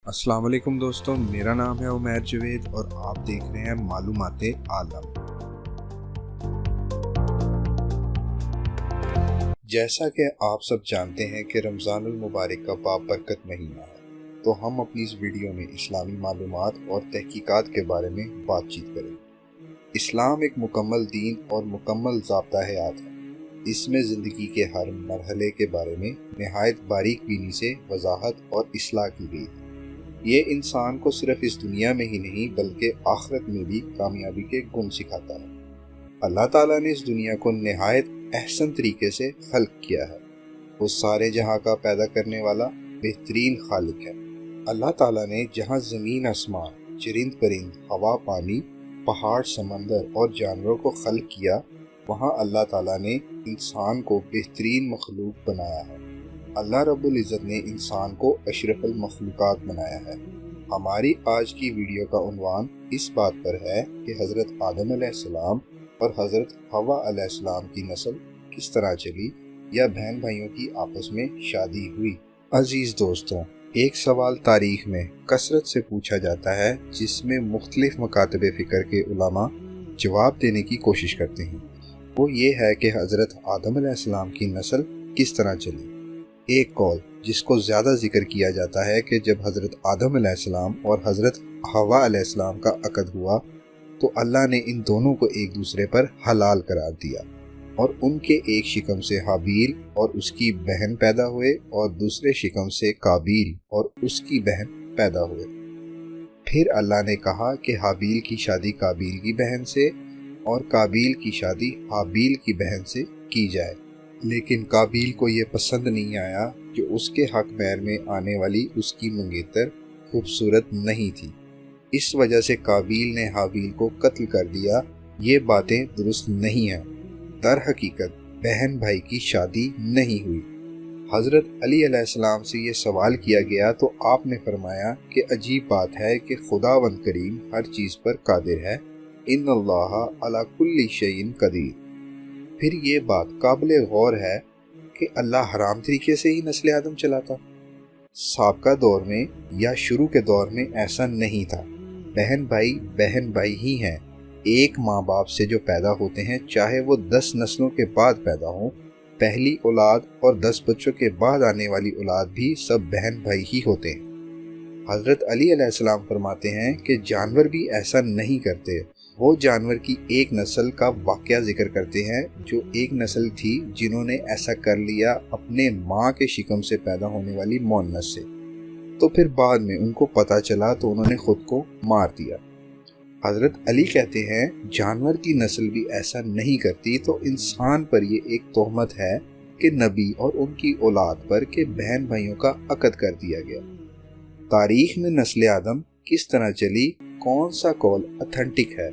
अस्सलाम वालेकुम दोस्तों, मेरा नाम है उमैर जवेद और आप देख रहे हैं मालूमाते आलम। जैसा कि आप सब जानते हैं कि रमज़ानुल मुबारक का बाबरकत महीना है, तो हम अपनी इस वीडियो में इस्लामी मालूमात और तहकीकात के बारे में बातचीत करेंगे। इस्लाम एक मुकम्मल दीन और मुकम्मल ज़ाब्ता हयात है। इसमें ज़िंदगी के हर मरहले के बारे में नहायत बारीक बीनी से वजाहत और इस्लाह की गई है। ये इंसान को सिर्फ इस दुनिया में ही नहीं बल्कि आखिरत में भी कामयाबी के गुण सिखाता है। अल्लाह ताला ने इस दुनिया को नहायत अहसन तरीके से खल्क किया है। वो सारे जहां का पैदा करने वाला बेहतरीन खालिक है। अल्लाह ताला ने जहां ज़मीन आसमान, चरिंद परिंद, हवा पानी, पहाड़ समंदर और जानवरों को खल्क किया, वहाँ अल्लाह ताला ने इंसान को बेहतरीन मखलूक बनाया है। अल्लाह रब्बुल इज़्ज़त ने इंसान को अशरफुल मखलूकात बनाया है। हमारी आज की वीडियो का उन्वान इस बात पर है कि हज़रत आदम अलैहिस्सलाम और हज़रत हवा अलैहिस्सलाम की नस्ल किस तरह चली या बहन भाइयों की आपस में शादी हुई। अजीज़ दोस्तों, एक सवाल तारीख में कसरत से पूछा जाता है जिसमें मुख्तलिफ मकातबे फ़िक्र के उलमा जवाब देने की कोशिश करते हैं। वो ये है कि हज़रत आदम अलैहिस्सलाम की नस्ल किस तरह चली। एक कौल जिसको ज़्यादा जिक्र किया जाता है कि जब हज़रत आदम अलैहिस्सलाम और हज़रत हवा अलैहिस्सलाम का अक़द हुआ तो अल्लाह ने इन दोनों को एक दूसरे पर हलाल करार दिया और उनके एक शिकम से हाबील और उसकी बहन पैदा हुए और दूसरे शिकम से काबील और उसकी बहन पैदा हुए। फिर अल्लाह ने कहा कि हाबील की शादी काबील की बहन से और काबील की शादी हाबील की बहन से की जाए, लेकिन काबील को ये पसंद नहीं आया कि उसके हक मैर में आने वाली उसकी मंगेतर खूबसूरत नहीं थी। इस वजह से काबील ने हाबील को कत्ल कर दिया। ये बातें दुरुस्त नहीं हैं। दर हकीकत बहन भाई की शादी नहीं हुई। हज़रत अली अलैहिस्सलाम से ये सवाल किया गया तो आपने फरमाया कि अजीब बात है कि खुदावंद करीम हर चीज़ पर कादिर है, इन्नल्लाह अला कुल्ली शैइन कदीर। फिर ये बात काबिल गौर है कि अल्लाह हराम तरीके से ही नस्ल आदम चलाता। साबका दौर में या शुरू के दौर में ऐसा नहीं था। बहन भाई ही हैं। एक माँ बाप से जो पैदा होते हैं, चाहे वो 10 नस्लों के बाद पैदा हों, पहली औलाद और 10 बच्चों के बाद आने वाली औलाद भी सब बहन भाई ही होते हैं। हज़रत अली अलैहिस्सलाम फरमाते हैं कि जानवर भी ऐसा नहीं करते। वो जानवर की एक नस्ल का वाक़या जिक्र करते हैं जो एक नस्ल थी जिन्होंने ऐसा कर लिया अपने माँ के शिकम से पैदा होने वाली मोन्नस से, तो फिर बाद में उनको पता चला तो उन्होंने खुद को मार दिया। हज़रत अली कहते हैं जानवर की नस्ल भी ऐसा नहीं करती, तो इंसान पर ये एक तोहमत है कि नबी और उनकी औलाद पर के बहन भाइयों का अक़द कर दिया गया। तारीख में नस्ल आदम किस तरह चली, कौन सा कौल ऑथेंटिक है?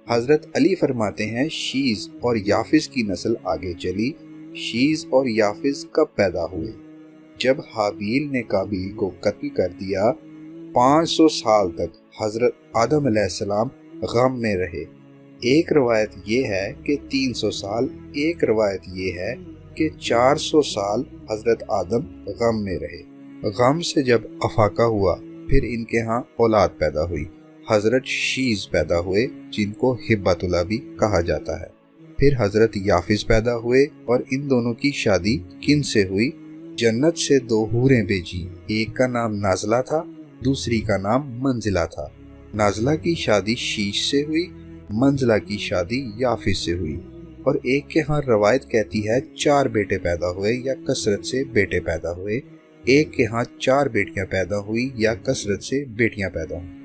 हज़रत अली फरमाते हैं शीज़ और याफिस की नस्ल आगे चली। शीज़ और याफिस कब पैदा हुए? जब हाबील ने काबील को कत्ल कर दिया। 500 साल तक हज़रत आदम अलैहिस्सलाम गम में रहे। एक रवायत ये है कि 300 साल, एक रवायत ये है कि 400 साल हज़रत आदम गम में रहे। गम से जब अफाका हुआ फिर इनके यहाँ औलाद पैदा हुई। हज़रत शीज़ पैदा हुए जिनको हिब्बतुल्ला भी कहा जाता है। फिर हज़रत याफिस पैदा हुए और इन दोनों की शादी किन से हुई? जन्नत से 2 हूरें भेजी। एक का नाम नाज़ला था, दूसरी का नाम मंजिला था। नाज़ला की शादी शीश से हुई, मंजिला की शादी याफिस से हुई। और एक के यहाँ रवायत कहती है 4 बेटे पैदा हुए या कसरत से बेटे पैदा हुए। एक के यहाँ 4 बेटियां पैदा हुई या कसरत से बेटियां पैदा हुई।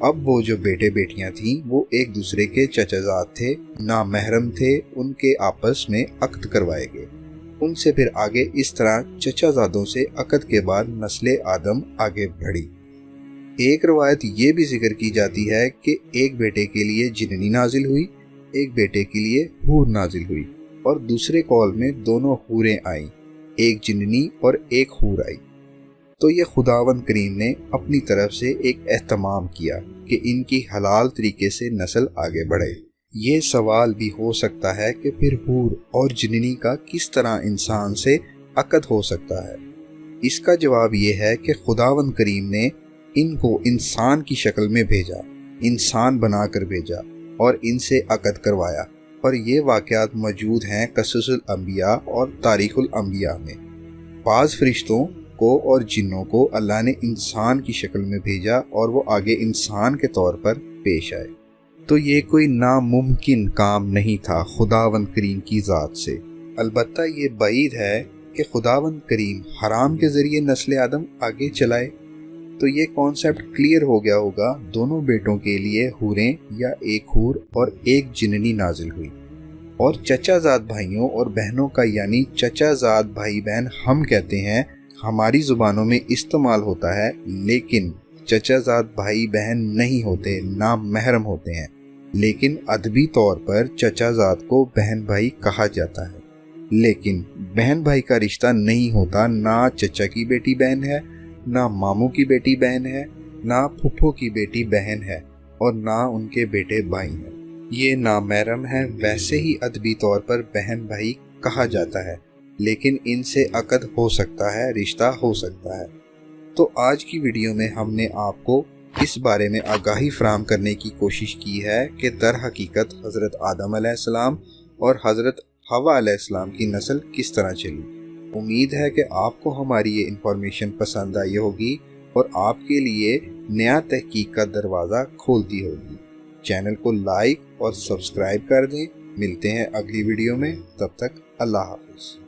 अब वो जो बेटे बेटियां थीं वो एक दूसरे के चचाजाद थे, ना महरम थे, उनके आपस में अक़द करवाए गए। उनसे फिर आगे इस तरह चचाजादों से अक़द के बाद नस्ल आदम आगे बढ़ी। एक रवायत ये भी जिक्र की जाती है कि एक बेटे के लिए जिन्नी नाजिल हुई, एक बेटे के लिए हूर नाजिल हुई, और दूसरे कौल में दोनों हूरें आईं, एक जिन्नी और एक हूर आई। तो ये खुदावंद करीम ने अपनी तरफ से एक एहतमाम किया कि इनकी हलाल तरीके से नस्ल आगे बढ़े। ये सवाल भी हो सकता है कि फिर हूर और जिन्नी का किस तरह इंसान से अक़द हो सकता है। इसका जवाब ये है कि खुदावंद करीम ने ان کو इंसान की शक्ल में भेजा, इंसान बनाकर भेजा और इनसे अक़द करवाया। और ये वाक़यात मौजूद हैं क़ससुल अंबिया और तारीख़ुल अंबिया में। बाज़ फरिश्तों को और जिन्नों को अल्लाह ने इंसान की शक्ल में भेजा और वो आगे इंसान के तौर पर पेश आए। तो ये कोई नामुमकिन काम नहीं था खुदावंद करीम की ज़ात से। अलबत्ता ये बाइद है कि खुदावंद करीम हराम के ज़रिए नस्ल आदम आगे चलाए। तो ये कॉन्सेप्ट क्लियर हो गया होगा, दोनों बेटों के लिए हूरें या एक हूर और एक जिननी नाजिल हुई। और चचाजाद भाइयों और बहनों का यानी चचाजाद भाई बहन हम कहते हैं, हमारी ज़ुबानों में इस्तेमाल होता है, लेकिन चचाजाद भाई बहन नहीं होते, नाम महरम होते हैं। लेकिन अदबी तौर पर चचाजाद को बहन भाई कहा जाता है, लेकिन बहन भाई का रिश्ता नहीं होता। ना चचा की बेटी बहन है, ना मामू की बेटी बहन है, ना फुफ्फो की बेटी बहन है और ना उनके बेटे भाई हैं। ये नामहरम है। वैसे ही अदबी तौर पर बहन भाई कहा जाता है, लेकिन इनसे अक़द हो सकता है, रिश्ता हो सकता है। तो आज की वीडियो में हमने आपको इस बारे में आगाही फराहम करने की कोशिश की है कि दर हकीकत हज़रत आदम अलैहिस्सलाम और हज़रत हवा अलैहिस्सलाम की नस्ल किस तरह चली। उम्मीद है कि आपको हमारी ये इन्फॉर्मेशन पसंद आई होगी और आपके लिए नया तहकीक का दरवाज़ा खोलती होगी। चैनल को लाइक और सब्सक्राइब कर दें। मिलते हैं अगली वीडियो में, तब तक अल्लाह हाफ़िज़।